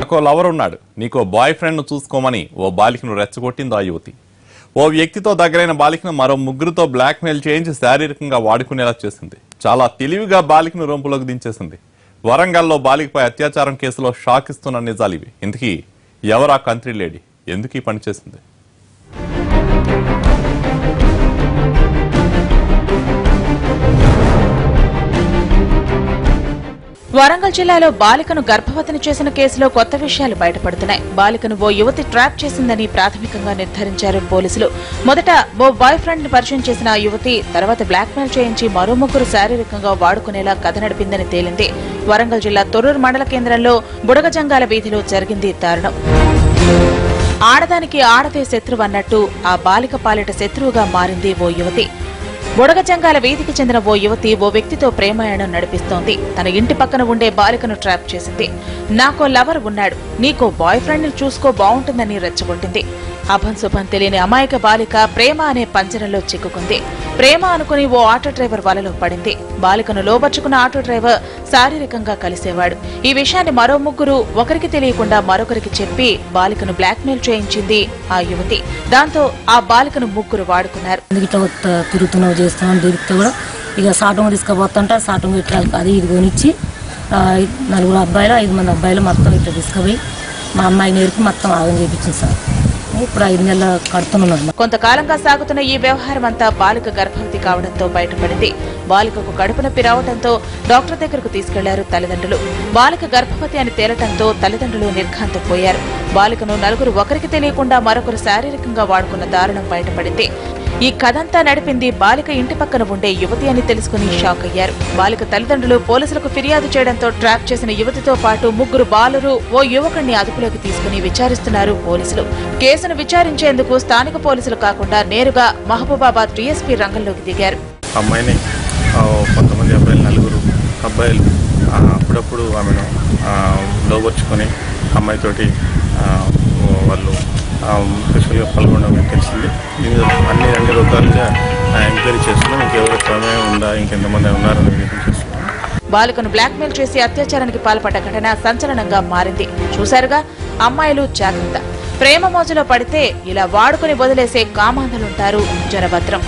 నాకో లవర్ ఉన్నాడు, నీకో బాయ్ ఫ్రెండ్ను చూసుకోమని ఓ బాలికను రెచ్చగొట్టింది ఆ యువతి. ఓ వ్యక్తితో దగ్గరైన బాలికను మరో ముగ్గురితో బ్లాక్మెయిల్ చేయించి శారీరకంగా వాడుకునేలా చేసింది. చాలా తెలివిగా బాలికను రొంపులోకి దించేసింది. వరంగల్లో బాలికపై అత్యాచారం కేసులో షాక్ ఇస్తున్న నిజాలివి. ఇంతకీ ఎవరా కంత్రి లేడీ, ఎందుకు ఈ పని చేసింది? వరంగల్ జిల్లాలో బాలికను గర్భవతిని చేసిన కేసులో కొత్త విషయాలు బయటపడుతున్నాయి. బాలికను ఓ యువతి ట్రాప్ చేసిందని ప్రాథమికంగా నిర్ధారించారు పోలీసులు. మొదట ఓ బాయ్ ఫ్రెండ్ ని పరిచయం చేసిన ఆ యువతి తర్వాత బ్లాక్మెయిల్ చేయించి మరో ముగ్గురు శారీరకంగా వాడుకునేలా కథ నడిపిందని తేలింది. వరంగల్ జిల్లా తొర్రూరు మండల కేంద్రంలో బుడగజంగాల వీధిలో జరిగింది దారుణం. ఆడదానికి ఆడదే శత్రువు అన్నట్టు ఆ బాలిక పాలిట శత్రువుగా మారింది ఓ యువతి. బుడగజంగాల వీధికి చెందిన ఓ యువతి ఓ వ్యక్తితో ప్రేమాయణం నడిపిస్తోంది. తన ఇంటి పక్కన ఉండే బాలికను ట్రాప్ చేసింది. నాకో లవర్ ఉన్నాడు, నీకో బాయ్ ఫ్రెండ్ ని చూసుకో బాగుంటుందని రెచ్చగొట్టింది. అభంశుభం తెలియని అమాయక బాలిక ప్రేమ అనే పంజరంలో చిక్కుకుంది. ప్రేమ అనుకుని ఓ ఆటో డ్రైవర్ వలలో పడింది. బాలికను లోబర్చుకున్న ఆటో డ్రైవర్ శారీరకంగా కలిసేవాడు. ఈ విషయాన్ని మరో ముగ్గురు ఒకరికి తెలియకుండా మరొకరికి చెప్పి బాలికను బ్లాక్మెయిల్ చేయించింది ఆ యువతి. దాంతో ఆ బాలికను ముగ్గురు వాడుకున్నారు. తిరుగుతున్నావు చేస్తున్నావు తిరిగితే కూడా ఇక సాటంగా తీసుకుపోతుంటే సాటంగా ఇట్లా అది ఇది కొనిచ్చి 4 అబ్బాయిలు 5 మంది అబ్బాయిలు మొత్తం ఇట్లా తీసుకుపోయి మా అమ్మాయి నేర్పి మొత్తం ఆగం చేయించింది సార్. ఇప్పుడు 5 నెలల కడుతున్నాడు. కొంతకాలంగా సాగుతున్న ఈ వ్యవహారం అంతా బాలిక గర్భవతి కావడంతో బయటపడింది. బాలికకు కడుపు నొప్పి రావడంతో డాక్టర్ దగ్గరకు తీసుకెళ్లారు తల్లిదండ్రులు. బాలిక గర్భవతి అని తేలటంతో తల్లిదండ్రులు నిర్ఘాంతపోయారు. బాలికను నలుగురు ఒకరికి తెలియకుండా మరొకరు శారీరకంగా వాడుకున్న దారుణం బయటపడింది. ఈ కథంతా నడిపింది బాలిక ఇంటి పక్కన ఉండే యువతి అని తెలుసుకుని షాక్ అయ్యారు. బాలిక తల్లిదండ్రులు పోలీసులకు ఫిర్యాదు చేయడంతో ట్రాప్ చేసిన యువతితో పాటు ముగ్గురు బాలురు ఓ యువకుడిని అదుపులోకి తీసుకుని విచారిస్తున్నారు పోలీసులు. కేసును విచారించేందుకు స్థానిక పోలీసులు కాకుండా నేరుగా మహబూబాబాద్ డీఎస్పీ రంగంలోకి దిగారు. అమ్మాయిని 10 అబ్బాయిలు 4 అబ్బాయిలు అప్పుడప్పుడు ఆమెను లోబర్చుకొని అమ్మాయితోటి వాళ్ళు స్పెషల్గా పాల్గొనడం తెలిసింది. అన్ని రకాలుగా ఎంక్వైరీ చేస్తున్నాం. ఇంకెవరు ప్రమేయం ఉందా, ఇంకెంతమంది ఉన్నారని చేస్తున్నాం. బాలికను బ్లాక్మెయిల్ చేసి అత్యాచారానికి పాల్పడ్డ ఘటన సంచలనంగా మారింది. చూశారుగా, అమ్మాయిలు జాగ్రత్త. ప్రేమ మోజులో పడితే ఇలా వాడుకుని వదిలేసే కామాంధలుంటారు జనభద్రం.